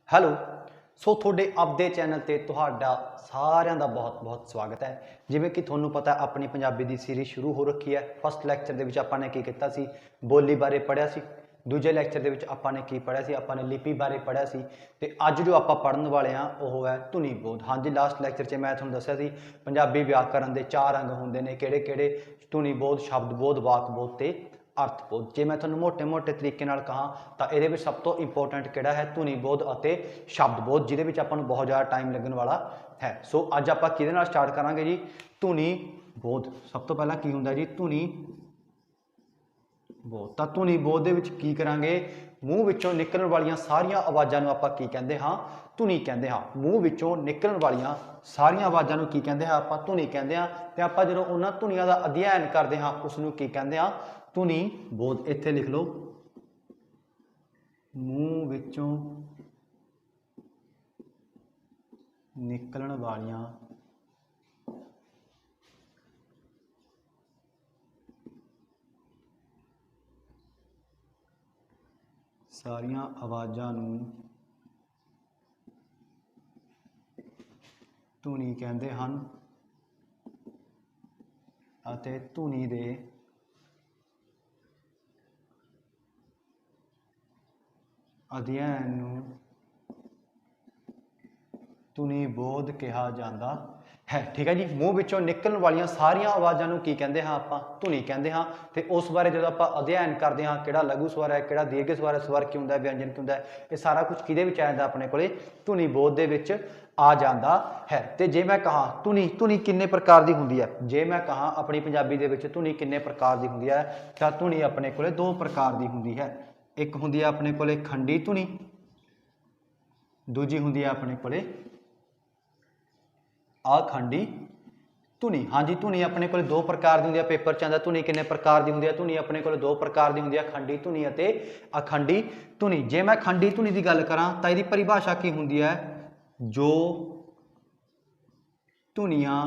Hello. ਸੋ ਤੁਹਾਡੇ ਆਪਦੇ channel ਤੇ ਤੁਹਾਡਾ ਸਾਰਿਆਂ ਦਾ ਬਹੁਤ-ਬਹੁਤ ਸਵਾਗਤ ਹੈ। ਜਿਵੇਂ ਕਿ ਤੁਹਾਨੂੰ ਪਤਾ ਆਪਣੀ ਪੰਜਾਬੀ ਦੀ ਸੀਰੀਜ਼ ਸ਼ੁਰੂ ਹੋ ਰੱਖੀ ਹੈ। ਫਸਟ ਲੈਕਚਰ ਦੇ ਵਿੱਚ ਆਪਾਂ ਨੇ ਕੀ ਕੀਤਾ ਸੀ, ਬੋਲੀ ਬਾਰੇ ਪੜ੍ਹਿਆ ਸੀ। ਦੂਜੇ ਲੈਕਚਰ ਦੇ ਵਿੱਚ ਆਪਾਂ ਨੇ ਕੀ ਪੜ੍ਹਿਆ ਸੀ, ਆਪਾਂ ਨੇ ਲਿਪੀ ਬਾਰੇ ਪੜ੍ਹਿਆ ਸੀ। ਤੇ ਅੱਜ ਜੋ ਆਪਾਂ ਪੜ੍ਹਨ ਵਾਲੇ ਹਾਂ ਉਹ ਹੈ ਧੁਨੀ ਬੋਧ। ਹਾਂਜੀ, ਲਾਸਟ ਲੈਕਚਰ 'ਚ ਮੈਂ ਤੁਹਾਨੂੰ ਦੱਸਿਆ ਸੀ ਪੰਜਾਬੀ ਵਿਆਕਰਨ ਦੇ 4 ਅੰਗ ਹੁੰਦੇ ਨੇ, ਕਿਹੜੇ-ਕਿਹੜੇ? ਧੁਨੀ ਬੋਧ, ਸ਼ਬਦ ਬੋਧ, ਵਾਕ ਬੋਧ ਤੇ अर्थ बोध। जे मैं थोड़ा मोटे तरीके कहा तो ये सब तो इंपोर्टेंट किहड़ा है, धुनी बोध और शब्द बोध, जिहदे आपां नूं बहुत ज़्यादा टाइम लगन वाला है। सो अज आपां किहदे नाल स्टार्ट करांगे जी? धुनी बोध। सब तो पहला की हुंदा जी? धुनी बोध। तो धुनी बोध दे विच की करांगे? मूँह विचों निकलण वालियां सारियां आवाज़ां नूं आपां की कहंदे हां? धुनी कहंदे हां। मूँह विचों निकलण वालियां सारियां आवाज़ां नूं की कहंदे हां? आपां धुनी कहंदे हां। ते आपां जदों उन्हां धुनियां दा अध्ययन करदे हां उस नूं की कहंदे हां? धुनी बोध। इत्थे लिख लो, मूँह विचों निकलण वालियां सारियां आवाज़ां नूं धुनी कहंदे हन अते धुनी दे अध्ययन नूं धुनी बोध कहा जाता है। ठीक है जी। मूँह विचों निकलण वालियां सारियां आवाज़ां नूं की कहंदे हां? आपां धुनी कहंदे हां। ते उस बारे जदों आपां अध्ययन करदे हां, किहड़ा लघु स्वर है, किहड़ा दीर्घ स्वर है, स्वर की हुंदा है, व्यंजन की हुंदा है, ये सारा कुछ किहदे विच आ जांदा? अपने कोले धुनी बोध दे विच आ जांदा है। ते जे मैं कहां धुनी किन्ने प्रकार दी हुंदी है? जे मैं कहां अपनी पंजाबी दे विच धुनी किन्ने प्रकार दी हुंदी है, तां धुनी अपने कोले 2 प्रकार दी हुंदी है। एक हुंदी है अपने कोले खंडी धुनी, दूजी हुंदी है अपने कोले अखंडी धुनी। हाँ जी, धुनी अपने को 2 प्रकार की होंगी है। पेपर च आंदा धुनी किन्ने प्रकार की होंगी है? धुनी अपने को 2 प्रकार की होंगी है, खंडी धुनी और अखंडी धुनी। जे मैं खंडी धुनी की गल करा तो इसकी परिभाषा की होंगी है? जो धुनियां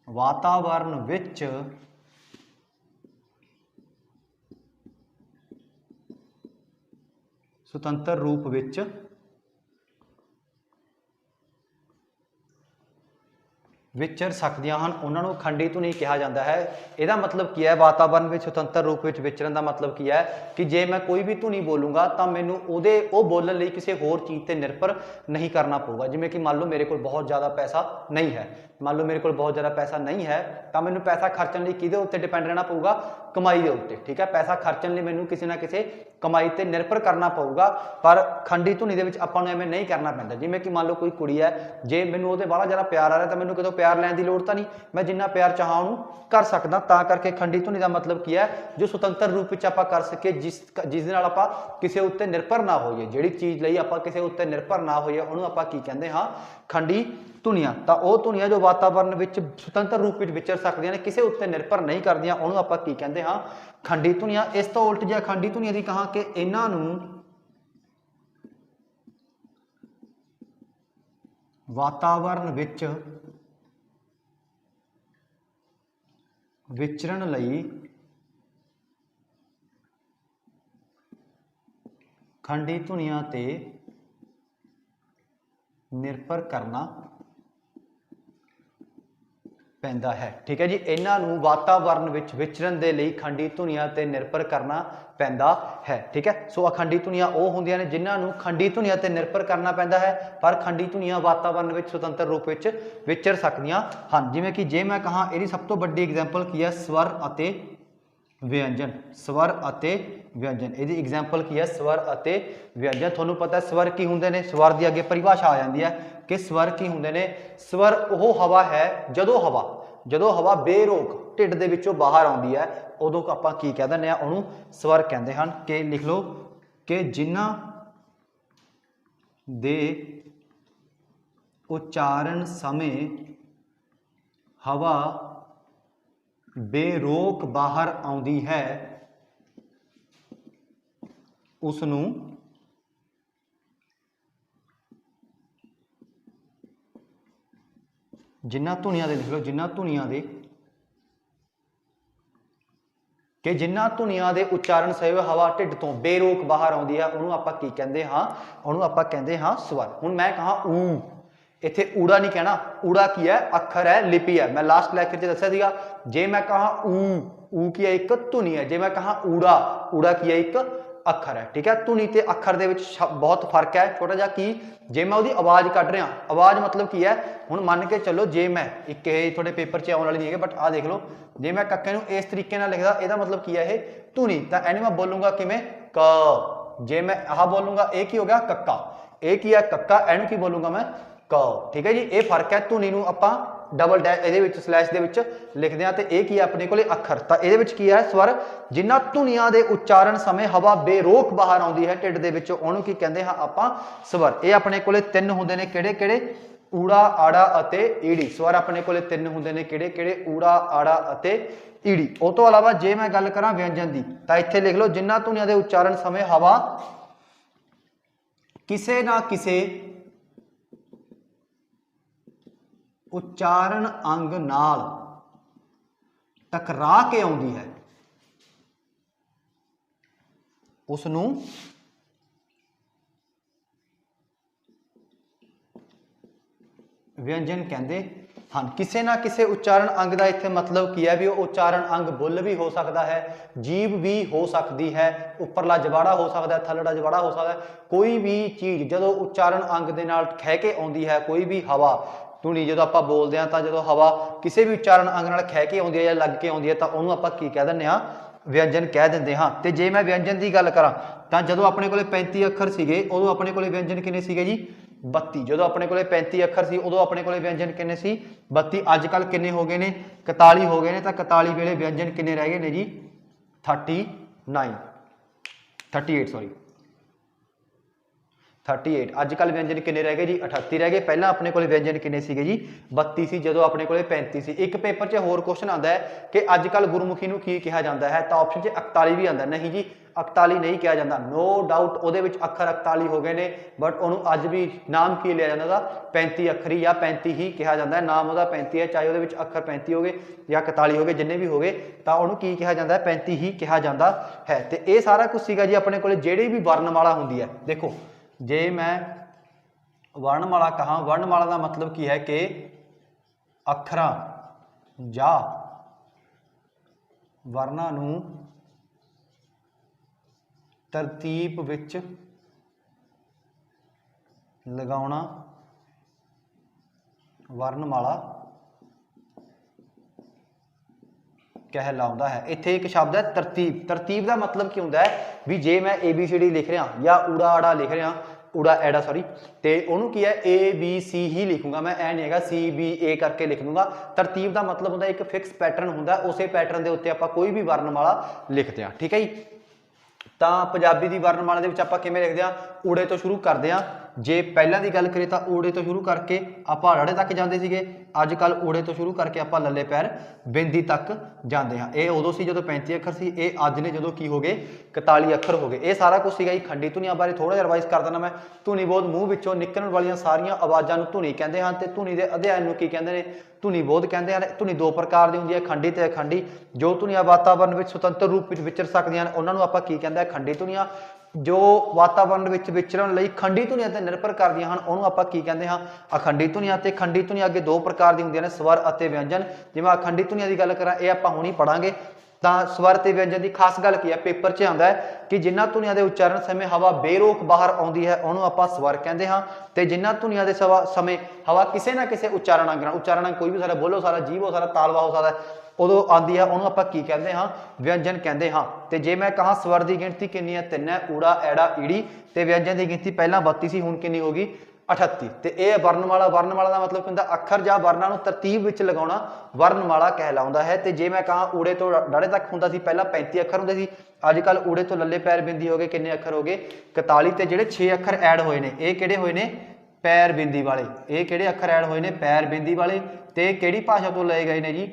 वातावरण विच सुतंत्र रूप विच विचर सकदियां हन, उन्होंने खंडी धुनी कहा जाता है। यदा मतलब की है? वातावरण में सुतंत्र रूप में विचरण का मतलब की है कि जे मैं कोई भी धुनी बोलूँगा तो मैनू वो बोलने लिए किसी होर चीज़ पर निर्भर नहीं करना पऊगा। जिमें कि मान लो मेरे को बहुत ज़्यादा पैसा नहीं है, मान लो मेरे को बहुत ज़्यादा पैसा नहीं है तो मैनू पैसा खर्चने लिए किहदे उत्ते डिपेंड रहना पऊगा? कमाई के उत्ते। ठीक है, पैसा खर्चने लिए मैनू किसी ना किसी कमाई पर निर्भर करना पऊगा। पर खंडी धुनी दे विच आपां नूं एवें नहीं करना पैंदा। जिमें कि मान लो कोई कुड़ी है, जे मैनू उहदे बाहला ज़्यादा प्यार आ रहा तो मैनू कितों प्यार लैण दी लोड़ तां नहीं, मैं जिन्ना प्यार चाहां उहनूं कर सकदा। तां करके खंडी धुनी का मतलब की है? जो सुतंत्र रूप विच आपां कर सकीए, जिस दे नाल आपां किसी उत्ते निर्भर ना होईए। जिहड़ी चीज़ लई आपां किसी उत्ते निर्भर ना होईए उहनूं आपां की कहंदे हां? खंडी धुनियां। तां ओह धुनियां जो वातावरण विच सुतंत्र रूप विच विचर सकदियां ने, किसी उत्ते निर्भर नहीं करदियां, उहनूं आपां की कहंदे हां? खंडी धुनियां। इस तो उल्ट जे अखंडी धुनियां दी कहां कि इन्हां नूं वातावरण विच विचरण लई खंडी धुनियां ते निर्भर करना पैंदा है। ठीक है जी। इन्हां नूं वातावरण विच विचरण दे लई खंडी धुनियां ते निर्भर करना पैंदा है। ठीक है। सो अखंडी धुनियां ओह हुंदियां ने जिन्हां नूं खंडी धुनियां ते निर्भर करना पैंदा है, पर खंडी धुनियां वातावरण विच सुतंत्र रूप विच विचर सकदियां हन। जिवें कि जे मैं कहां इहदी सब तो वड्डी एग्जाम्पल की है? स्वर अते व्यंजन। स्वर अते व्यंजन, इहदी एग्जाम्पल की है? स्वर अते व्यंजन। तुहानूं पता है स्वर की हुंदे ने? स्वर की अगे परिभाषा आ जाती है कि स्वर की हुंदे ने? स्वर वह हवा है जदों हवा बेरोक ढिड दे विचों बाहर आउंदी है, उदों आपां की कह दिंदे आ? उहनूं स्वर कहंदे हन। कि लिख लो कि जिन्हां दे उच्चारण समय हवा बेरोक बाहर आउंदी है उसनूं जिन्हां धुनियां दे लिख लो, जिन्हां धुनियां दे कि जिन्ना ਧੁਨੀਆਂ ਦੇ ਉਚਾਰਨ ਸਹਿ ਹਵਾ ਢਿੱਡ ਤੋਂ ਬੇਰੋਕ ਬਾਹਰ ਆਉਂਦੀ ਹੈ ਉਹਨੂੰ ਆਪਾਂ ਕੀ ਕਹਿੰਦੇ ਹਾਂ, ਉਹਨੂੰ ਆਪਾਂ ਕਹਿੰਦੇ ਹਾਂ ਸਵਰ। ਹੁਣ ਮੈਂ ਕਹਾਂ ਊ, ਇੱਥੇ ਊੜਾ ਨਹੀਂ ਕਹਿਣਾ, ਊੜਾ ਕੀ ਹੈ, ਅੱਖਰ ਹੈ, ਲਿਪੀ ਹੈ। ਮੈਂ ਲਾਸਟ ਲੈਕਚਰ 'ਚ ਦੱਸਿਆ ਸੀਗਾ, ਜੇ ਮੈਂ ਕਹਾਂ ਊ ਕੀ ਹੈ, ਇੱਕ ਧੁਨੀ ਹੈ। ਜੇ ਮੈਂ ਕਹਾਂ ਊੜਾ, ਊੜਾ ਕੀ ਹੈ, ਇੱਕ ਅੱਖਰ ਹੈ। ਠੀਕ ਹੈ, ਧੁਨੀ ਤੇ ਅੱਖਰ ਦੇ ਵਿੱਚ ਬਹੁਤ ਫਰਕ ਹੈ, ਛੋਟਾ ਜਿਹਾ। ਕੀ, ਜੇ ਮੈਂ ਉਹਦੀ ਆਵਾਜ਼ ਕੱਢ ਰਿਹਾ, ਆਵਾਜ਼ ਮਤਲਬ ਕੀ ਹੈ, ਹੁਣ ਮੰਨ ਕੇ ਚੱਲੋ ਜੇ ਮੈਂ ਇੱਕ, ਇਹ ਤੁਹਾਡੇ ਪੇਪਰ 'ਚ ਆਉਣ ਵਾਲੀ ਨਹੀਂ ਹੈਗੇ, ਬਟ ਆਹ ਦੇਖ ਲਓ, ਜੇ ਮੈਂ ਕੱਕੇ ਨੂੰ ਇਸ ਤਰੀਕੇ ਨਾਲ ਲਿਖਦਾ, ਇਹਦਾ ਮਤਲਬ ਕੀ ਹੈ, ਇਹ ਧੁਨੀ। ਤਾਂ ਇਹਨੂੰ ਮੈਂ ਬੋਲੂੰਗਾ ਕਿਵੇਂ, ਕ। ਜੇ ਮੈਂ ਆਹ ਬੋਲੂੰਗਾ, ਇਹ ਕੀ ਹੋ ਗਿਆ, ਕੱਕਾ। ਇਹ ਕੀ ਹੈ, ਕੱਕਾ। ਇਹਨੂੰ ਕੀ ਬੋਲੂੰਗਾ ਮੈਂ, ਕ। ਠੀਕ ਹੈ ਜੀ, ਇਹ ਫਰਕ ਹੈ। ਧੁਨੀ ਨੂੰ ਆਪਾਂ ਡਬਲ ਡੈਸ਼ ਇਹਦੇ ਵਿੱਚ ਸਲੈਸ਼ ਦੇ ਵਿੱਚ ਲਿਖਦੇ ਹਾਂ, ਤੇ ਇਹ ਕੀ ਹੈ ਆਪਣੇ ਕੋਲੇ ਅੱਖਰ। ਤਾਂ ਇਹਦੇ ਵਿੱਚ ਕੀ ਹੈ, ਸਵਰ। ਜਿਨ੍ਹਾਂ ਧੁਨੀਆਂ ਦੇ ਉਚਾਰਨ ਸਮੇਂ ਹਵਾ ਬੇਰੋਕ ਬਾਹਰ ਆਉਂਦੀ ਹੈ ਢਿੱਡ ਦੇ ਵਿੱਚੋਂ, ਉਹਨੂੰ ਕੀ ਕਹਿੰਦੇ ਹਾਂ ਆਪਾਂ, ਸਵਰ। ਇਹ ਆਪਣੇ ਕੋਲੇ ਤਿੰਨ ਹੁੰਦੇ ਨੇ, ਕਿਹੜੇ ਕਿਹੜੇ, ਊੜਾ, ਆੜਾ ਅਤੇ ਈੜੀ। ਸਵਰ ਆਪਣੇ ਕੋਲੇ ਤਿੰਨ ਹੁੰਦੇ ਨੇ, ਕਿਹੜੇ ਕਿਹੜੇ, ਊੜਾ, ਆੜਾ ਅਤੇ ਈੜੀ। ਉਹ ਤੋਂ ਇਲਾਵਾ ਜੇ ਮੈਂ ਗੱਲ ਕਰਾਂ ਵਿਅੰਜਨ ਦੀ, ਤਾਂ ਇੱਥੇ ਲਿਖ ਲਓ, ਜਿਨ੍ਹਾਂ ਧੁਨੀਆਂ ਦੇ ਉਚਾਰਨ ਸਮੇਂ ਹਵਾ ਕਿਸੇ ਨਾ ਕਿਸੇ ਉਚਾਰਨ ਅੰਗ ਨਾਲ ਟਕਰਾ ਕੇ ਆਉਂਦੀ ਹੈ, ਉਸ ਨੂੰ ਵਿਅੰਜਨ ਕਹਿੰਦੇ ਹਨ। ਕਿਸੇ ਨਾ ਕਿਸੇ ਉਚਾਰਨ ਅੰਗ ਦਾ ਇੱਥੇ ਮਤਲਬ ਕੀ ਹੈ, ਵੀ ਉਹ ਉਚਾਰਨ ਅੰਗ ਬੁੱਲ ਵੀ ਹੋ ਸਕਦਾ ਹੈ, ਜੀਭ ਵੀ ਹੋ ਸਕਦੀ ਹੈ, ਉੱਪਰਲਾ ਜਵਾੜਾ ਹੋ ਸਕਦਾ ਹੈ, ਥੱਲੜਾ ਜਵਾੜਾ ਹੋ ਸਕਦਾ ਹੈ। ਕੋਈ ਵੀ ਚੀਜ਼ ਜਦੋਂ ਉਚਾਰਨ ਅੰਗ ਦੇ ਨਾਲ ਖਹਿ ਕੇ ਆਉਂਦੀ ਹੈ, ਕੋਈ ਵੀ ਹਵਾ, ਧੁਨੀ ਜਦੋਂ ਆਪਾਂ ਬੋਲਦੇ ਹਾਂ, ਤਾਂ ਜਦੋਂ ਹਵਾ ਕਿਸੇ ਵੀ ਉਚਾਰਨ ਅੰਗ ਨਾਲ ਖਹਿ ਕੇ ਆਉਂਦੀ ਹੈ ਜਾਂ ਲੱਗ ਕੇ ਆਉਂਦੀ ਹੈ, ਤਾਂ ਉਹਨੂੰ ਆਪਾਂ ਕੀ ਕਹਿ ਦਿੰਦੇ ਹਾਂ, ਵਿਅੰਜਨ ਕਹਿ ਦਿੰਦੇ ਹਾਂ। ਤੇ ਜੇ ਮੈਂ ਵਿਅੰਜਨ ਦੀ ਗੱਲ ਕਰਾਂ, ਤਾਂ ਜਦੋਂ ਆਪਣੇ ਕੋਲੇ 35 ਅੱਖਰ ਸੀਗੇ, ਉਦੋਂ ਆਪਣੇ ਕੋਲੇ ਵਿਅੰਜਨ ਕਿੰਨੇ ਸੀਗੇ ਜੀ, 32। ਜਦੋਂ ਆਪਣੇ ਕੋਲੇ 35 ਅੱਖਰ ਸੀ, ਉਦੋਂ ਆਪਣੇ ਕੋਲੇ ਵਿਅੰਜਨ ਕਿੰਨੇ ਸੀ, 32। ਅੱਜ ਕੱਲ੍ਹ ਕਿੰਨੇ ਹੋ ਗਏ ਨੇ, 41 ਹੋ ਗਏ ਨੇ। ਤਾਂ 41 ਵੇਲੇ ਵਿਅੰਜਨ ਕਿੰਨੇ ਰਹਿ ਗਏ ਨੇ ਜੀ, 38 ਸੌਰੀ 38। ਅੱਜ ਕੱਲ੍ਹ ਵਿਅੰਜਨ ਕਿੰਨੇ ਰਹਿ ਗਏ ਜੀ, 38 ਰਹਿ ਗਏ। ਪਹਿਲਾਂ ਆਪਣੇ ਕੋਲੇ ਵਿਅੰਜਨ ਕਿੰਨੇ ਸੀਗੇ ਜੀ, 32 ਸੀ, ਜਦੋਂ ਆਪਣੇ ਕੋਲੇ 35 ਸੀ। ਇੱਕ ਪੇਪਰ 'ਚ ਹੋਰ ਕੁਐਸਚਨ ਆਉਂਦਾ ਹੈ ਕਿ ਅੱਜ ਕੱਲ੍ਹ ਗੁਰਮੁਖੀ ਨੂੰ ਕੀ ਕਿਹਾ ਜਾਂਦਾ ਹੈ, ਤਾਂ ਆਪਸ਼ਨ 'ਚ 41 ਵੀ ਆਉਂਦਾ। ਨਹੀਂ ਜੀ, 41 ਨਹੀਂ ਕਿਹਾ ਜਾਂਦਾ, ਨੋ ਡਾਊਟ ਉਹਦੇ ਵਿੱਚ ਅੱਖਰ 41 ਹੋ ਗਏ ਨੇ, ਬਟ ਉਹਨੂੰ ਅੱਜ ਵੀ ਨਾਮ ਕੀ ਲਿਆ ਜਾਂਦਾ, ਉਹਦਾ 35 ਅੱਖਰੀ ਜਾਂ 35 ਹੀ ਕਿਹਾ ਜਾਂਦਾ ਹੈ। ਨਾਮ ਉਹਦਾ 35 ਹੈ, ਚਾਹੇ ਉਹਦੇ ਵਿੱਚ ਅੱਖਰ 35 ਹੋ ਗਏ ਜਾਂ 41 ਹੋ ਗਏ, ਜਿੰਨੇ ਵੀ ਹੋ ਗਏ, ਤਾਂ ਉਹਨੂੰ ਕੀ ਕਿਹਾ ਜਾਂਦਾ ਹੈ, 35 ਹੀ ਕਿਹਾ ਜਾਂਦਾ ਹੈ। ਤੇ ਇਹ ਸਾਰਾ ਕੁਝ ਸੀਗਾ ਜੀ ਆਪਣੇ ਕੋਲੇ। ਜਿਹੜੀ ਵੀ ਵਰਣਮਾਲਾ ਹੁੰਦੀ ਹੈ, ਦੇਖੋ, ਜੇ ਮੈਂ ਵਰਣਮਾਲਾ ਕਹਾਂ, ਵਰਣਮਾਲਾ ਦਾ ਮਤਲਬ ਕੀ ਹੈ ਕਿ ਅੱਖਰਾਂ ਜਾਂ ਵਰਨਾਂ ਨੂੰ ਤਰਤੀਬ ਵਿੱਚ ਲਗਾਉਣਾ ਵਰਣਮਾਲਾ कहलाउंदा है। इत्थे एक शब्द है तरतीब। तरतीब का मतलब की हुंदा है भी जे मैं ABCD लिख रहा या ऊड़ा आड़ा लिख रहा, ऊड़ा एड़ा सॉरी, तो उन्होंने की है ABC ही लिखूंगा मैं, ऐ नहीं है CBA करके लिख दूंगा। तरतीब का मतलब होंदा एक फिक्स पैटर्न होंदा, उस पैटर्न के उत्ते आपां कोई भी वर्णमाला लिखते हैं। ठीक है जी। तो पंजाबी की वर्णमाला के आप किवें लिखते हैं, ऊड़े तो शुरू करते हैं। जे पहला की गल करिए तो ऊड़े तो शुरू करके आप रड़े तक जाते थे, अजकल ऊड़े तो शुरू करके आप लल्ले पैर बिंदी तक जाते हैं। ये उदों से जो 35 अखर से, ये अज ने जो की हो गए 41 अखर हो गए। ये सारा कुछ सीगा जी। खंडी धुनियां बारे थोड़ा जिहा रिवाइज कर देना मैं। धुनी बोध मूँह विचों निकलण वालियां सारियां आवाज़ां नूं धुनी कहते हैं, तो धुनी के अध्ययन नूं की कहते हैं, धुनी बोध कहते हैं। धुनी दो प्रकार की होंदी है, खंडी ते अखंडी। जो धुनियां वातावरण में सुतंत्र रूप में विचर सकदियां ने, उन्हां नूं आपां की कहते हैं, खंडी धुनियां। जो वातावरण में विचरण लई खंडी धुनियां ते निर्भर करदियां हन, उहनूं आपां की कहते हैं, अखंडी धुनियां। ते खंडी धुनियां अगे दो प्रकार दी हुंदियां ने, स्वर अते व्यंजन। जिवें अखंडी धुनियां की गल करां, ये आपां हुणी पढ़ांगे। तो स्वर ते व्यंजन की खास गल की है, पेपर 'च आउंदा है कि जिन्हां धुनियां दे उच्चारण समय हवा बेरोक बाहर आउंदी है, उहनूं आपां स्वर कहंदे हां। ते जिन्हां धुनियां दे समय हवा किसी ना किसी उच्चारण अंग नाल, उच्चारण अंग कोई भी हो सकदा, बोलो सारा, जीभ हो सकदा, तालवा हो सकदा, उदों आती है, उन्होंने आप की कहते हाँ, व्यंजन कहते हाँ। तो जे मैं कहा स्वर की गिनती कितनी है, 3 है, ऊड़ा एड़ा ईड़ी। तो व्यंजन की गिनती पहला 32 सी, हुण कितनी होगी 38। तो यह वर्णमाला, वर्णमाला का मतलब कहता अखर या वर्णा नूं तरतीब विच लगाउणा वर्णमाला कहलाउंदा है। तो जे मैं कहा ऊड़े तो डाड़े तक हुंदा सी, पहला 35 अखर हुंदे सी, अजकल ऊड़े तो लल्ले पैर बिंदी हो गए, कितने अखर हो गए 41। तो जिहड़े 6 अखर ऐड होए ने, ये किहड़े होए ने, पैर बिंदी वाले। ये किहड़े अखर ऐड होए ने, पैर बिंदी वाले। तो किहड़ी भाषा तो लए गए ने जी,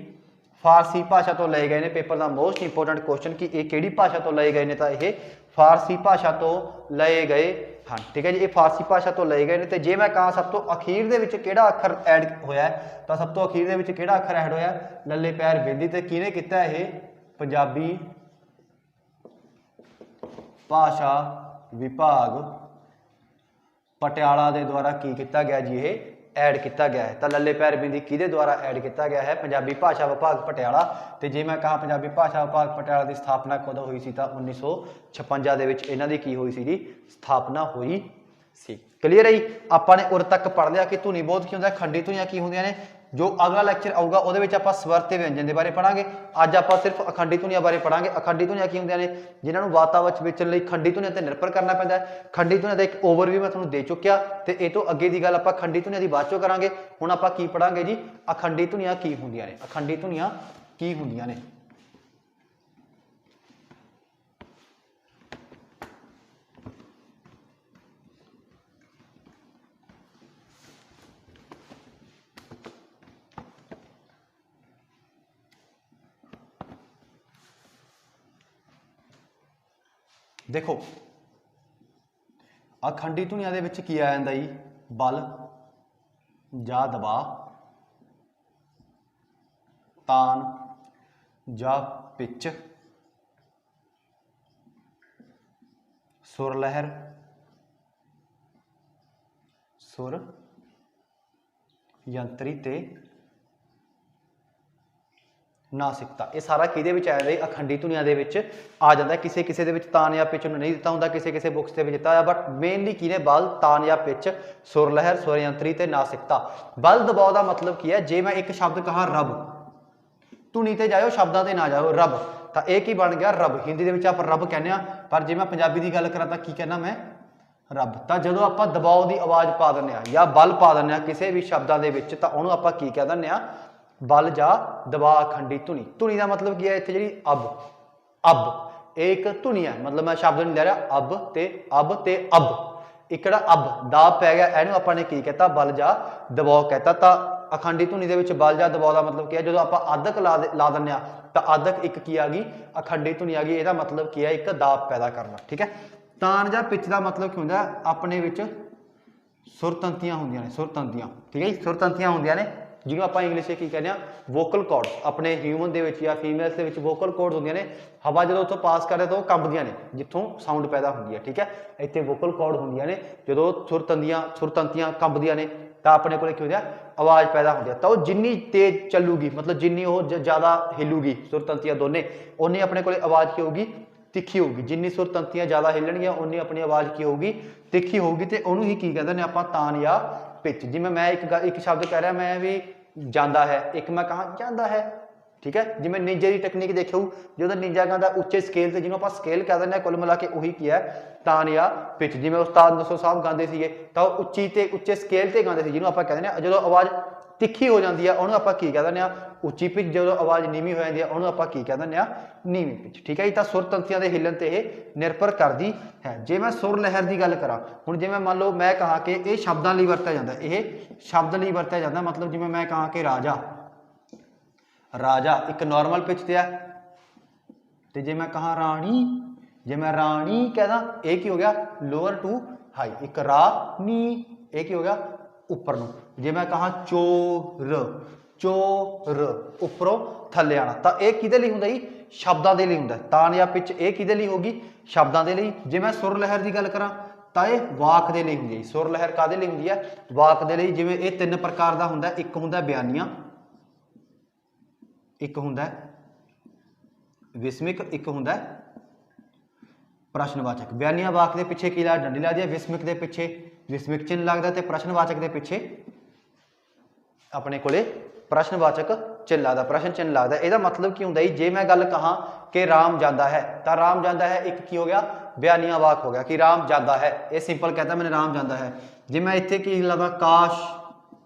फारसी भाषा तो लए गए ने। पेपर का मोस्ट इंपोर्टेंट क्वेश्चन कि ये किहड़ी भाषा तो लए गए ने, तो ये फारसी भाषा तो लए गए हाँ। ठीक है जी, ये फारसी भाषा तो लए गए ने। तो जे मैं कहा सब तो अखीर दे विच किहड़ा अखर ऐड होया है, तो सब तो अखीर दे विच किहड़ा अखर ऐड होया, लल्ले पैर बिंदी। तो किहने कीता है, पंजाबी ਭਾਸ਼ਾ ਵਿਭਾਗ ਪਟਿਆਲਾ ਦੇ ਦੁਆਰਾ ਕੀ ਕੀਤਾ ਗਿਆ ਜੀ, ਇਹ ਐਡ ਕੀਤਾ ਗਿਆ ਹੈ। ਤਾਂ ਲੱਲੇ ਪੈਰ ਬਿੰਦੀ ਕਿਹਦੇ ਦੁਆਰਾ ਐਡ ਕੀਤਾ ਗਿਆ ਹੈ, ਪੰਜਾਬੀ ਭਾਸ਼ਾ ਵਿਭਾਗ ਪਟਿਆਲਾ। ਤੇ ਜੇ ਮੈਂ ਕਹਾਂ ਪੰਜਾਬੀ ਭਾਸ਼ਾ ਵਿਭਾਗ ਪਟਿਆਲਾ ਦੀ ਸਥਾਪਨਾ ਕਦੋਂ ਹੋਈ ਸੀ, ਤਾਂ 1956 ਦੇ ਵਿੱਚ ਇਹਨਾਂ ਦੀ ਕੀ ਹੋਈ ਸੀ ਜੀ, ਸਥਾਪਨਾ ਹੋਈ ਸੀ। ਕਲੀਅਰ ਹੈ ਜੀ। ਆਪਾਂ ਨੇ ਉਰ ਤੱਕ ਪੜ੍ਹ ਲਿਆ ਕਿ ਧੁਨੀ ਬੋਧ ਕੀ ਹੁੰਦਾ, ਖੰਡੀ ਧੁਨੀਆਂ ਕੀ ਹੁੰਦੀਆਂ ਨੇ। ਜੋ ਅਗਲਾ ਲੈਕਚਰ ਆਊਗਾ ਉਹਦੇ ਵਿੱਚ ਆਪਾਂ ਸਵਰ ਤੇ ਵਿਅੰਜਨ ਦੇ ਬਾਰੇ ਪੜਾਂਗੇ। ਅੱਜ ਆਪਾਂ ਸਿਰਫ ਅਖੰਡੀ ਧੁਨੀਆਂ ਬਾਰੇ ਪੜਾਂਗੇ। ਅਖੰਡੀ ਧੁਨੀਆਂ ਕੀ ਹੁੰਦੀਆਂ ਨੇ, ਜਿਨ੍ਹਾਂ ਨੂੰ ਵਾਤਾਵਰਣ ਵਿਚਰਨ ਲਈ ਖੰਡੀ ਧੁਨੀਆਂ ਤੇ ਨਿਰਭਰ ਕਰਨਾ ਪੈਂਦਾ ਹੈ। ਖੰਡੀ ਧੁਨੀਆਂ ਦਾ ਇੱਕ ਓਵਰਵਿਊ ਮੈਂ ਤੁਹਾਨੂੰ ਦੇ ਚੁੱਕਿਆ ਤੇ ਇਹ ਤੋਂ ਅੱਗੇ ਦੀ ਗੱਲ ਆਪਾਂ ਖੰਡੀ ਧੁਨੀਆਂ ਦੀ ਬਾਅਦ ਚੋਂ ਕਰਾਂਗੇ। ਹੁਣ ਆਪਾਂ ਕੀ ਪੜਾਂਗੇ ਜੀ, ਅਖੰਡੀ ਧੁਨੀਆਂ ਕੀ ਹੁੰਦੀਆਂ ਨੇ। ਅਖੰਡੀ ਧੁਨੀਆਂ ਕੀ ਹੁੰਦੀਆਂ ਨੇ। देखो अखंडी धुनिया दे विच की आ जांदा जी, बल जा दबाव, तान जा पिच, सुर लहर, सुर यंत्री ते नासिकता। ये सारा किहदे विच आ जांदा, अखंडी धुनिया दे विच आ जांदा। किसे किसे दे विच तान या पिच नहीं दिता हुंदा, किसे किसे बुक्स दे विच दिता है, बट मेनली किहने बल, तान या पिच, सुर लहर, सुर यंत्री ते नासिकता। बल दबाव का मतलब की है, जे मैं एक शब्द कहा रब, धुनी ते जाओ शब्दां ते ना जाओ, रब, तो यह की बन गया रब। हिंदी दे विच आपां रब कहने आ, पर जे मैं पंजाबी की गल करां तां की कहना मैं रब। तो जो आप दबाव की आवाज़ पा दें या बल पा दें किसी भी शब्दों के विच, तां उहनूं आपां की कह दें बल जा दबाव। अखंडी धुनी, धुनी का मतलब की है इत्थे जी अब, अब एक धुनी है, मतलब मैं शब्द नहीं ले रहा, अब ते अब, एक अब दाब पै गया, इहनूं आपां ने की कहता, बल जा दबाव कहता। तो अखंडी धुनी दे विच बल जा दबाव का मतलब की है, जो आपां अदक ला दिंदे आ तो अदक एक की आ गई, अखंडी धुनी आ गई। इहदा मतलब की है एक दाब पैदा करना। ठीक है। तान जा पिच का मतलब की हुंदा, अपने विच सुरतंतियां हुंदियां ने, सुरतंतियां। ठीक है जी, सुरतंतियां हुंदियां ने, जिन्होंने आप इंग्लिश की कहते हैं वोकल कॉर्ड्स। अपने ह्यूमन के या फीमेल्स के वोकल कॉर्ड्स होंगे ने, हवा जो उतों पास करे तो कंबदियां ने, जितों साउंड पैदा होंगी है। ठीक है। इतने वोकल कॉर्ड होंगे ने, जो सुरतंतियां कंबदियां ने, तो अपने को आवाज़ पैदा होती है। तो जिन्नी तेज चलूगी, मतलब जिन्नी वो ज़्यादा हिलूगी सुरतंतियां दोनों, उन्नी अपने को आवाज़ की होगी, तिखी होगी। जिन्नी सुरतंतियां ज़्यादा हिलणगियां उन्नी अपनी आवाज़ की होगी, तिखी होगी। तो उन्होंने ही की कहते हैं आप तान या पिच। जिवें मैं एक शब्द कह रहा, मैं भी जाता है, एक मैं कहा जाता है। ठीक है। जिवें नींजे की टैक्नीक देखो, जो नींजा गाता उच्चे स्केल से, जिन्होंं आप स्केल कह दें, कुल मिला के उही की है तान या पिच। जिवें उस्ताद दसो साहब गाते थे तो उच्ची ते उच्चे स्केल से गाते थे, जिन्होंने आप कहते हैं जो आवाज़ तिखी हो जाती है उन्होंने आप की कह दें उच्ची पिच, जो आवाज़ नीवी हो जाती है उन्होंने आप की कह दें नीवी पिच। ठीक है जी। तो सुरतंतियां के हिलन से यह निर्भर करती है। जे मैं सुर लहर की गल करा, हुण जिवें मान लो मैं कहा कि यह शब्दों लिए वरत्या जाता है, यह शब्द लिए वरत्या जाता, मतलब जिवें मैं कहा कि राजा, राजा एक नॉर्मल पिच ते है। तो जे मैं कहा राणी, जे मैं राणी कहदा, यह की हो गया लोअर टू हाई। एक रानी, यह की हो गया उपर नूं। जे मैं कहा चोर, चोर उपरों थले आना, तो यह किहदे लई हुंदा जी, शब्दों के लिए हुंदा। तान या पिच यह किहदे लई होगी, शब्दों के लिए। जे मैं सुर लहर की गल करा तो यह वाक के लिए हुंदी है। सुर लहर काहदे लई हुंदी है, वाक के लिए। जिवें यह तीन प्रकार का हुंदा, एक हुंदा बयानिया, एक हुंदा विस्मिक, एक हुंदा प्रश्नवाचक। बयानिया वाक के पिछे की ला डंडी लगती है, विस्मिक के पिछे विस्मिक चिन्ह लगता, तो प्रश्नवाचक के पिछे अपने कोले प्रश्नवाचक चिन्ह लगता, प्रश्न चिन्ह लगता। यदा मतलब की होंगे, जे मैं गल कहा कि राम जाता है, तो राम जाता है एक की हो गया बयानिया वाक हो गया कि राम जाता है, ये सिंपल कहता मैंने राम जाता है। जे मैं इत्थे की लगा काश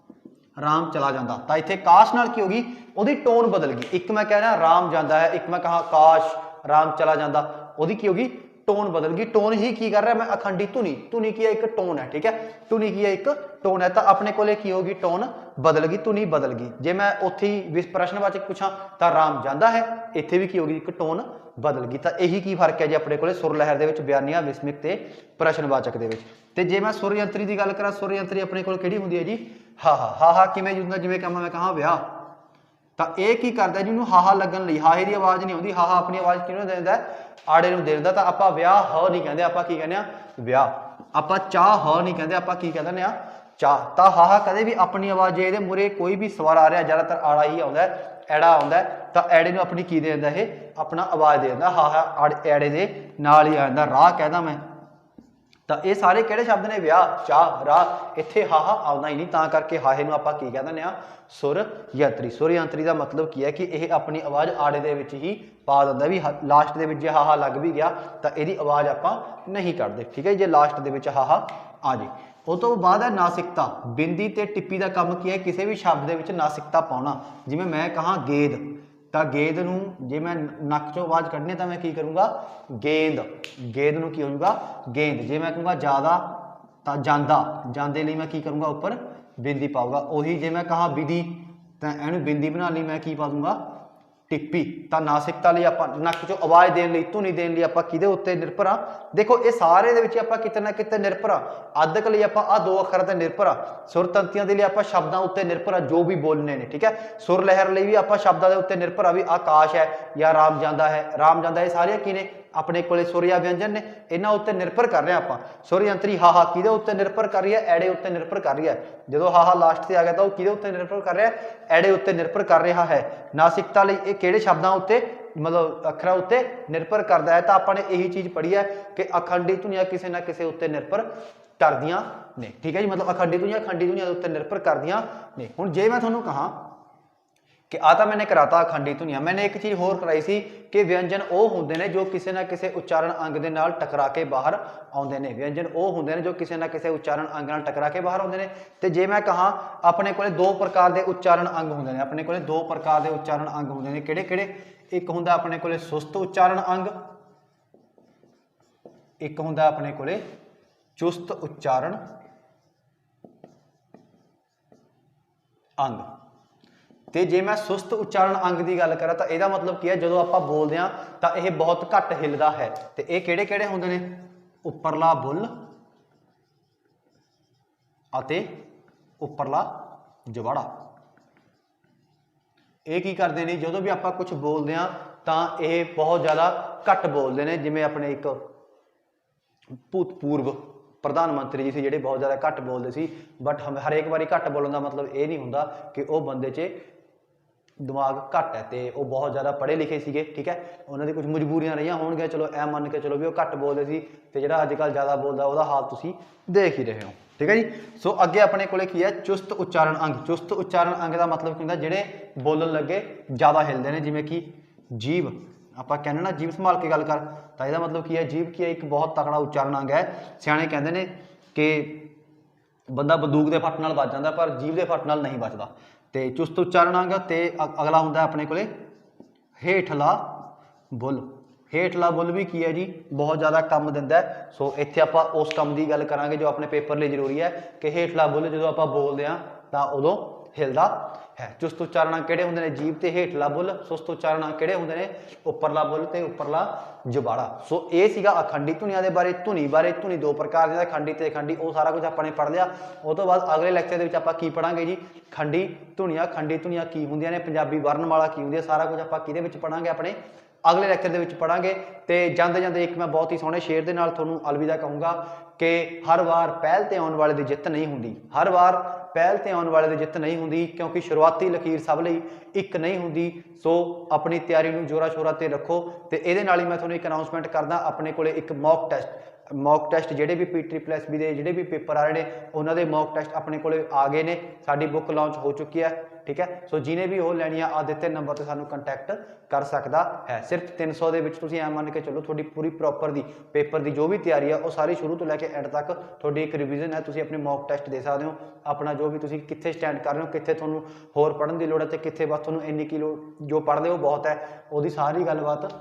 राम चला जाता, तो इत्थे काश नाल की होगी, उसकी टोन बदल गई। एक मैं कह रहा राम जाता है, एक मैं कहा काश राम चला जाता, उसकी की होगी टोन बदल गई। टोन ही की कर रहा है मैं, अखंडी धुनी, धुनी की एक टोन है। ठीक है। धुनी की एक टोन है, तो अपने को की होगी टोन बदल गई, धुनी बदल गई। जे मैं उत्थे ही प्रश्नवाचक पूछा तो राम जाता है, इत्थे भी की होगी एक टोन बदल गई। तो यही की फर्क है जी अपने को सुर लहर के बयानिया, विस्मिक ते प्रश्नवाचक के। तो जे मैं सुर यंत्री की गल करा, सुर यंत्री अपने को किहड़ी हुंदी है जी, हा हा। हा हा किवें हुंदा, जिवें कहा मैं कहा विआह, ਤਾਂ ਇਹ ਕੀ ਕਰਦਾ ਜਿਹਨੂੰ ਹਾਹਾ ਲੱਗਣ ਲਈ, ਹਾਹੇ ਦੀ ਆਵਾਜ਼ ਨਹੀਂ ਆਉਂਦੀ, ਹਾਹਾ ਆਪਣੀ ਆਵਾਜ਼ ਕਿਹਨੂੰ ਦੇ ਦਿੰਦਾ, ਆੜੇ ਨੂੰ ਦੇ ਦਿੰਦਾ। ਤਾਂ ਆਪਾਂ ਵਿਆਹ ਹ ਨਹੀਂ ਕਹਿੰਦੇ, ਆਪਾਂ ਕੀ ਕਹਿੰਦੇ ਆ ਵਿਆਹ। ਆਪਾਂ ਚਾਹ ਹ ਨਹੀਂ ਕਹਿੰਦੇ, ਆਪਾਂ ਕੀ ਕਹਿੰਦੇ ਆ ਚਾਹ। ਤਾਂ ਹਾਹਾ ਕਦੇ ਵੀ ਆਪਣੀ ਆਵਾਜ਼, ਜੇ ਇਹਦੇ ਮੂਹਰੇ ਕੋਈ ਵੀ ਸਵਰ ਆ ਰਿਹਾ, ਜ਼ਿਆਦਾਤਰ ਆੜਾ ਹੀ ਆਉਂਦਾ, ਐੜਾ ਆਉਂਦਾ, ਤਾਂ ਐੜੇ ਨੂੰ ਆਪਣੀ ਕੀ ਦੇ ਦਿੰਦਾ, ਇਹ ਆਪਣਾ ਆਵਾਜ਼ ਦੇ ਦਿੰਦਾ, ਹਾਹਾ ਐੜੇ ਦੇ ਨਾਲ ਹੀ ਆ ਜਾਂਦਾ। ਰਾਹ ਕਹਿੰਦਾ ਮੈਂ, ਤਾਂ ਇਹ ਸਾਰੇ ਕਿਹੜੇ ਸ਼ਬਦ ਨੇ, ਵਿਆਹ, ਚਾਹ, ਰਾਹ, ਇੱਥੇ ਹਾਹਾ ਆਉਂਦਾ ਹੀ ਨਹੀਂ, ਤਾਂ ਕਰਕੇ ਹਾਹੇ ਨੂੰ ਆਪਾਂ ਕੀ ਕਹਿ ਦਿੰਦੇ ਆ ਸੁਰ ਯੰਤਰੀ। ਸੁਰ ਯੰਤਰੀ ਦਾ ਮਤਲਬ ਕੀ ਹੈ ਕਿ ਇਹ ਆਪਣੀ ਆਵਾਜ਼ ਆੜੇ ਦੇ ਵਿੱਚ ਹੀ ਪਾ ਦਿੰਦਾ, ਵੀ ਲਾਸਟ ਦੇ ਵਿੱਚ ਜੇ ਹਾਹਾ ਲੱਗ ਵੀ ਗਿਆ ਤਾਂ ਇਹਦੀ ਆਵਾਜ਼ ਆਪਾਂ ਨਹੀਂ ਕੱਢਦੇ, ਠੀਕ ਹੈ। ਜੇ ਲਾਸਟ ਦੇ ਵਿੱਚ ਹਾਹਾ ਆ ਜੇ। ਉਹ ਤੋਂ ਬਾਅਦ ਹੈ ਨਾਸਿਕਤਾ। ਬਿੰਦੀ ਤੇ ਟਿੱਪੀ ਦਾ ਕੰਮ ਕੀ ਹੈ, ਕਿਸੇ ਵੀ ਸ਼ਬਦ ਦੇ ਵਿੱਚ ਨਾਸਿਕਤਾ ਪਾਉਣਾ। ਜਿਵੇਂ ਮੈਂ ਕਹਾਂ ਗੇਂਦ, ਤਾਂ ਗੇਂਦ ਨੂੰ ਜੇ ਮੈਂ ਨੱਕ ਚੋਂ ਆਵਾਜ਼ ਕੱਢਣੀ ਤਾਂ ਮੈਂ ਕੀ ਕਰੂੰਗਾ, ਗੇਂਦ। ਗੇਂਦ ਨੂੰ ਕੀ ਹੋ ਜਾਊਗਾ, ਗੇਂਦ। ਜੇ ਮੈਂ ਕਹੂੰਗਾ ਜ਼ਿਆਦਾ ਤਾਂ ਜਾਂਦਾ, ਜਾਂਦੇ ਲਈ ਮੈਂ ਕੀ ਕਰੂੰਗਾ, ਉੱਪਰ ਬਿੰਦੀ ਪਾਊਗਾ। ਉਹੀ ਜੇ ਮੈਂ ਕਹਾਂ ਵਿਧੀ, ਤਾਂ ਇਹਨੂੰ ਬਿੰਦੀ ਬਣਾਉਣ ਲਈ ਮੈਂ ਕੀ ਪਾ ਦੂੰਗਾ, ਟਿੱਪੀ। ਤਾਂ ਨਾਸਿਕਤਾ ਲਈ ਆਪਾਂ ਨੱਕ ਚੋਂ ਆਵਾਜ਼ ਦੇਣ ਲਈ, ਧੁਨੀ ਦੇਣ ਲਈ ਆਪਾਂ ਕਿਹਦੇ ਉੱਤੇ ਨਿਰਭਰ ਆ, ਦੇਖੋ ਇਹ ਸਾਰੇ ਦੇ ਵਿੱਚ ਆਪਾਂ ਕਿਤੇ ਨਾ ਕਿਤੇ ਨਿਰਭਰ ਆ। ਅੱਧਕ ਲਈ ਆਪਾਂ ਆ ਦੋ ਅੱਖਰਾਂ ਤੇ ਨਿਰਭਰ ਆ। ਸੁਰ ਤੰਤੀਆਂ ਦੇ ਲਈ ਆਪਾਂ ਸ਼ਬਦਾਂ ਉੱਤੇ ਨਿਰਭਰ ਆ, ਜੋ ਵੀ ਬੋਲਣੇ ਨੇ, ਠੀਕ ਹੈ। ਸੁਰ ਲਹਿਰ ਲਈ ਵੀ ਆਪਾਂ ਸ਼ਬਦਾਂ ਦੇ ਉੱਤੇ ਨਿਰਭਰ ਆ, ਵੀ ਆਕਾਸ਼ ਹੈ ਜਾਂ ਰਾਮ ਜਾਂਦਾ ਹੈ, ਰਾਮ ਜਾਂਦਾ, ਇਹ ਸਾਰੇ ਕੀ ਨੇ, ਆਪਣੇ ਕੋਲੇ ਸੁਰ ਜਾਂ ਵਿਅੰਜਨ ਨੇ, ਇਹਨਾਂ ਉੱਤੇ ਨਿਰਭਰ ਕਰ ਰਹੇ ਆਪਾਂ। ਸੁਰ ਯੰਤਰੀ ਹਾਹਾ ਕਿਹਦੇ ਉੱਤੇ ਨਿਰਭਰ ਕਰ ਰਹੀ ਹੈ, ਐੜੇ ਉੱਤੇ ਨਿਰਭਰ ਕਰ ਰਹੀ ਹੈ। ਜਦੋਂ ਹਾਹਾ ਲਾਸਟ ਤੇ ਆ ਗਿਆ ਤਾਂ ਉਹ ਕਿਹਦੇ ਉੱਤੇ ਨਿਰਭਰ ਕਰ ਰਿਹਾ, ਐੜੇ ਉੱਤੇ ਨਿਰਭਰ ਕਰ ਰਿਹਾ ਹੈ। ਨਾਸਿਕਤਾ ਲਈ ਇਹ ਕਿਹੜੇ ਸ਼ਬਦਾਂ ਉੱਤੇ, ਮਤਲਬ ਅੱਖਰਾਂ ਉੱਤੇ ਨਿਰਭਰ ਕਰਦਾ ਹੈ। ਤਾਂ ਆਪਾਂ ਨੇ ਇਹੀ ਚੀਜ਼ ਪੜ੍ਹੀ ਹੈ ਕਿ ਅਖੰਡੀ ਧੁਨੀਆਂ ਕਿਸੇ ਨਾ ਕਿਸੇ ਉੱਤੇ ਨਿਰਭਰ ਕਰਦੀਆਂ ਨੇ, ਠੀਕ ਹੈ ਜੀ। ਮਤਲਬ ਅਖੰਡੀ ਧੁਨੀਆਂ ਦੇ ਉੱਤੇ ਨਿਰਭਰ ਕਰਦੀਆਂ ਨੇ। ਹੁਣ ਜੇ ਮੈਂ ਤੁਹਾਨੂੰ ਕਹਾਂ ਕਿ ਆ ਤਾਂ ਮੈंने ਕਰਾਤਾ ਅਖੰਡੀ ਧੁਨੀਆਂ, ਮੈंने ਇੱਕ ਚੀਜ਼ ਹੋਰ ਕਰਾਈ ਸੀ ਕਿ ਵਿਅੰਜਨ ਉਹ ਹੁੰਦੇ ਨੇ ਜੋ ਕਿਸੇ ਨਾ ਕਿਸੇ ਉਚਾਰਨ ਅੰਗ ਦੇ ਨਾਲ ਟਕਰਾ ਕੇ ਬਾਹਰ ਆਉਂਦੇ ਨੇ। ਵਿਅੰਜਨ ਉਹ ਹੁੰਦੇ ਨੇ ਜੋ ਕਿਸੇ ਨਾ ਕਿਸੇ ਉਚਾਰਨ ਅੰਗ ਨਾਲ ਟਕਰਾ ਕੇ ਬਾਹਰ ਆਉਂਦੇ ਨੇ। ਤੇ ਜੇ ਮੈਂ ਕਹਾਂ ਆਪਣੇ ਕੋਲੇ ਦੋ ਪ੍ਰਕਾਰ ਦੇ ਉਚਾਰਨ ਅੰਗ ਹੁੰਦੇ ਨੇ, ਆਪਣੇ ਕੋਲੇ ਦੋ ਪ੍ਰਕਾਰ ਦੇ ਉਚਾਰਨ ਅੰਗ ਹੁੰਦੇ ਨੇ, ਕਿਹੜੇ ਕਿਹੜੇ, ਇੱਕ ਹੁੰਦਾ ਆਪਣੇ ਕੋਲੇ ਸੁਸਤ ਉਚਾਰਨ ਅੰਗ, ਇੱਕ ਹੁੰਦਾ ਆਪਣੇ ਕੋਲੇ ਚੁਸਤ ਉਚਾਰਨ ਅੰਗ। ਤੇ ਜੇ ਮੈਂ ਸੁਸਤ ਉਚਾਰਨ ਅੰਗ ਦੀ ਗੱਲ ਕਰਾਂ ਤਾਂ ਇਹਦਾ ਮਤਲਬ ਕੀ ਹੈ, ਜਦੋਂ ਆਪਾਂ ਬੋਲਦੇ ਹਾਂ ਤਾਂ ਇਹ ਬਹੁਤ ਘੱਟ ਹਿੱਲਦਾ ਹੈ। ਤੇ ਇਹ ਕਿਹੜੇ ਕਿਹੜੇ ਹੁੰਦੇ ਨੇ, ਉੱਪਰਲਾ ਬੁੱਲ ਅਤੇ ਉੱਪਰਲਾ ਜਵਾੜਾ। ਇਹ ਕੀ ਕਰਦੇ ਨੇ, ਜਦੋਂ ਵੀ ਆਪਾਂ ਕੁਝ ਬੋਲਦੇ ਹਾਂ ਤਾਂ ਇਹ ਬਹੁਤ ਜ਼ਿਆਦਾ ਘੱਟ ਬੋਲਦੇ ਨੇ। ਜਿਵੇਂ ਆਪਣੇ ਇੱਕ ਭੂਤਪੂਰਵ ਪ੍ਰਧਾਨ ਮੰਤਰੀ ਜੀ ਸੀ, ਜਿਹੜੇ ਬਹੁਤ ਜ਼ਿਆਦਾ ਘੱਟ ਬੋਲਦੇ ਸੀ, ਬਟ ਹਰੇਕ ਵਾਰੀ ਘੱਟ ਬੋਲਣ ਦਾ ਮਤਲਬ ਇਹ ਨਹੀਂ ਹੁੰਦਾ ਕਿ ਉਹ ਬੰਦੇ 'ਚ ਦਿਮਾਗ ਘੱਟ ਹੈ ਤੇ ਉਹ ਬਹੁਤ ਜ਼ਿਆਦਾ ਪੜ੍ਹੇ ਲਿਖੇ ਸੀਗੇ, ਠੀਕ ਹੈ। ਉਹਨਾਂ ਦੀ ਕੁਝ ਮਜਬੂਰੀਆਂ ਰਹੀਆਂ ਹੋਣਗੀਆਂ, ਚਲੋ ਇਹ ਮੰਨ ਕੇ ਚਲੋ ਵੀ ਉਹ ਘੱਟ ਬੋਲਦੇ ਸੀ। ਤੇ ਜਿਹੜਾ ਅੱਜ ਕੱਲ੍ਹ ਜ਼ਿਆਦਾ ਬੋਲਦਾ ਉਹਦਾ ਹਾਲ ਤੁਸੀਂ ਦੇਖ ਹੀ ਰਹੇ ਹੋ, ਠੀਕ ਹੈ ਜੀ। ਸੋ ਅੱਗੇ ਆਪਣੇ ਕੋਲੇ ਕੀ ਹੈ, ਚੁਸਤ ਉਚਾਰਨ ਅੰਗ। ਚੁਸਤ ਉਚਾਰਨ ਅੰਗ ਦਾ ਮਤਲਬ ਕੀ ਹੁੰਦਾ, ਜਿਹੜੇ ਬੋਲਣ ਲੱਗੇ ਜ਼ਿਆਦਾ ਹਿੱਲਦੇ ਨੇ। ਜਿਵੇਂ ਕਿ ਜੀਭ, ਆਪਾਂ ਕਹਿੰਦੇ ਨਾ ਜੀਭ ਸੰਭਾਲ ਕੇ ਗੱਲ ਕਰ, ਤਾਂ ਇਹਦਾ ਮਤਲਬ ਕੀ ਹੈ, ਜੀਭ ਕੀ ਹੈ, ਇੱਕ ਬਹੁਤ ਤਕੜਾ ਉਚਾਰਨ ਅੰਗ ਹੈ। ਸਿਆਣੇ ਕਹਿੰਦੇ ਨੇ ਕਿ ਬੰਦਾ ਬੰਦੂਕ ਦੇ ਫੱਟ ਨਾਲ ਵੱਜ ਜਾਂਦਾ ਪਰ ਜੀਭ ਦੇ ਫੱਟ ਨਾਲ ਨਹੀਂ ਵੱਜਦਾ। ਤੇ ਚੁਸਤ ਉਚਾਰਨ ਅੰਗ। ਤੇ ਅਗਲਾ ਹੁੰਦਾ ਆਪਣੇ ਕੋਲੇ ਹੇਠਲਾ ਬੁੱਲ। ਹੇਠਲਾ ਬੁੱਲ ਵੀ ਕੀ ਹੈ ਜੀ, ਬਹੁਤ ਜ਼ਿਆਦਾ ਕੰਮ ਦਿੰਦਾ ਹੈ। ਸੋ ਇੱਥੇ ਆਪਾਂ ਉਸ ਕੰਮ ਦੀ ਗੱਲ ਕਰਾਂਗੇ ਜੋ ਆਪਣੇ ਪੇਪਰ ਲਈ ਜ਼ਰੂਰੀ ਹੈ, ਕਿ ਹੇਠਲਾ ਬੁੱਲ ਜਦੋਂ ਆਪਾਂ ਬੋਲਦੇ ਹਾਂ ਤਾਂ ਉਦੋਂ ਹਿਲਦਾ ਹੈ। ਚੁਸਤ ਉਚਾਰਨ ਕਿਹੜੇ ਹੁੰਦੇ ਨੇ, ਜੀਭ ਤੇ ਹੇਠਲਾ ਬੁੱਲ। ਸੁਸਤ ਉਚਾਰਨ ਕਿਹੜੇ ਹੁੰਦੇ ਨੇ, ਉੱਪਰਲਾ ਬੁੱਲ ਤੇ ਉੱਪਰਲਾ ਜਬਾੜਾ। ਸੋ ਇਹ ਸੀਗਾ ਅਖੰਡੀ ਧੁਨੀਆਂ ਦੇ ਬਾਰੇ। ਧੁਨੀ ਬਾਰੇ, ਧੁਨੀ ਦੋ ਪ੍ਰਕਾਰ ਦੀਆਂ, ਖੰਡੀ ਤੇ ਅਖੰਡੀ, ਉਹ ਸਾਰਾ ਕੁਝ ਆਪਾਂ ਨੇ ਪੜ੍ਹ ਲਿਆ। ਉਹ ਤੋਂ ਬਾਅਦ ਅਗਲੇ ਲੈਕਚਰ ਦੇ ਵਿੱਚ ਆਪਾਂ ਕੀ ਪੜ੍ਹਾਂਗੇ ਜੀ, ਖੰਡੀ ਧੁਨੀਆਂ। ਖੰਡੀ ਧੁਨੀਆਂ ਕੀ ਹੁੰਦੀਆਂ ਨੇ, ਪੰਜਾਬੀ ਵਰਨਮਾਲਾ ਕੀ ਹੁੰਦੀ ਹੈ, ਸਾਰਾ ਕੁਝ ਆਪਾਂ ਕਿਹਦੇ ਵਿੱਚ ਪੜ੍ਹਾਂਗੇ, ਆਪਣੇ ਅਗਲੇ ਲੈਕਚਰ ਦੇ ਵਿੱਚ ਪੜ੍ਹਾਂਗੇ। ਤੇ ਜਾਂਦੇ ਜਾਂਦੇ ਇੱਕ ਮੈਂ ਬਹੁਤ ਹੀ ਸੋਹਣੇ ਸ਼ੇਰ ਦੇ ਨਾਲ ਤੁਹਾਨੂੰ ਅਲਵਿਦਾ ਕਹੂੰਗਾ ਕਿ ਹਰ ਵਾਰ ਪਹਿਲ ਤੇ ਆਉਣ ਵਾਲੇ ਦੀ ਜਿੱਤ ਨਹੀਂ ਹੁੰਦੀ। ਹਰ ਵਾਰ ਪਹਿਲ ਤੇ ਆਉਣ ਵਾਲੇ ਦੀ ਜਿੱਤ ਨਹੀਂ ਹੁੰਦੀ, ਕਿਉਂਕਿ ਸ਼ੁਰੂਆਤੀ ਲਕੀਰ ਸਭ ਲਈ ਇੱਕ ਨਹੀਂ ਹੁੰਦੀ। ਸੋ ਆਪਣੀ ਤਿਆਰੀ ਨੂੰ ਜੋਰਾਂ ਸ਼ੋਰਾਂ ਤੇ ਰੱਖੋ। ਤੇ ਇਹਦੇ ਨਾਲ ਹੀ ਮੈਂ ਤੁਹਾਨੂੰ ਇੱਕ ਅਨਾਉਂਸਮੈਂਟ ਕਰਦਾ, ਆਪਣੇ ਕੋਲੇ ਇੱਕ ਮੌਕ ਟੈਸਟ ਜਿਹੜੇ ਵੀ PSSB ਦੇ ਜਿਹੜੇ ਵੀ ਪੇਪਰ ਆ ਰਹੇ ਨੇ, ਉਹਨਾਂ ਦੇ ਮੌਕ ਟੈਸਟ ਆਪਣੇ ਕੋਲੇ ਆ ਗਏ ਨੇ। ਸਾਡੀ ਬੁੱਕ ਲਾਂਚ ਹੋ ਚੁੱਕੀ ਹੈ, ਠੀਕ ਹੈ। ਸੋ ਜਿਹਨੇ ਵੀ ਉਹ ਲੈਣੀ ਆ ਦਿੱਤੇ ਨੰਬਰ ਤੇ ਸਾਨੂੰ ਕੰਟੈਕਟ ਕਰ ਸਕਦਾ ਹੈ। ਸਿਰਫ 300 ਦੇ ਵਿੱਚ ਤੁਸੀਂ ਐ ਮੰਨ ਕੇ ਚੱਲੋ, ਤੁਹਾਡੀ ਪੂਰੀ ਪ੍ਰੋਪਰ ਦੀ ਪੇਪਰ ਦੀ ਜੋ ਵੀ ਤਿਆਰੀ ਆ ਉਹ ਸਾਰੀ ਸ਼ੁਰੂ ਤੋਂ ਲੈ ਕੇ ਐਂਡ ਤੱਕ ਤੁਹਾਡੀ ਇੱਕ ਰਿਵੀਜ਼ਨ ਹੈ। ਤੁਸੀਂ ਆਪਣੇ ਮੌਕ ਟੈਸਟ ਦੇ ਸਕਦੇ ਹੋ, ਆਪਣਾ ਜੋ ਵੀ ਤੁਸੀਂ ਕਿੱਥੇ ਸਟੈਂਡ ਕਰ ਰਹੇ ਹੋ, ਕਿੱਥੇ ਤੁਹਾਨੂੰ ਹੋਰ ਪੜ੍ਹਨ ਦੀ ਲੋੜ ਹੈ ਤੇ ਕਿੱਥੇ ਬਸ ਤੁਹਾਨੂੰ ਇੰਨੀ ਕੀ ਲੋੜ, ਜੋ ਪੜ੍ਹਦੇ ਹੋ ਬਹੁਤ ਹੈ, ਉਹਦੀ ਸਾਰੀ ਗੱਲਬਾਤ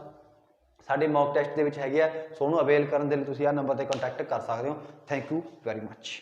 ਸਾਡੇ ਮੌਕ ਟੈਸਟ ਦੇ ਵਿੱਚ ਹੈਗੀ ਆ। ਸੋ ਉਹਨੂੰ ਅਵੇਲ ਕਰਨ ਦੇ ਲਈ ਤੁਸੀਂ ਆਹ ਨੰਬਰ ਤੇ ਕੰਟੈਕਟ ਕਰ ਸਕਦੇ ਹੋ। Thank you very much.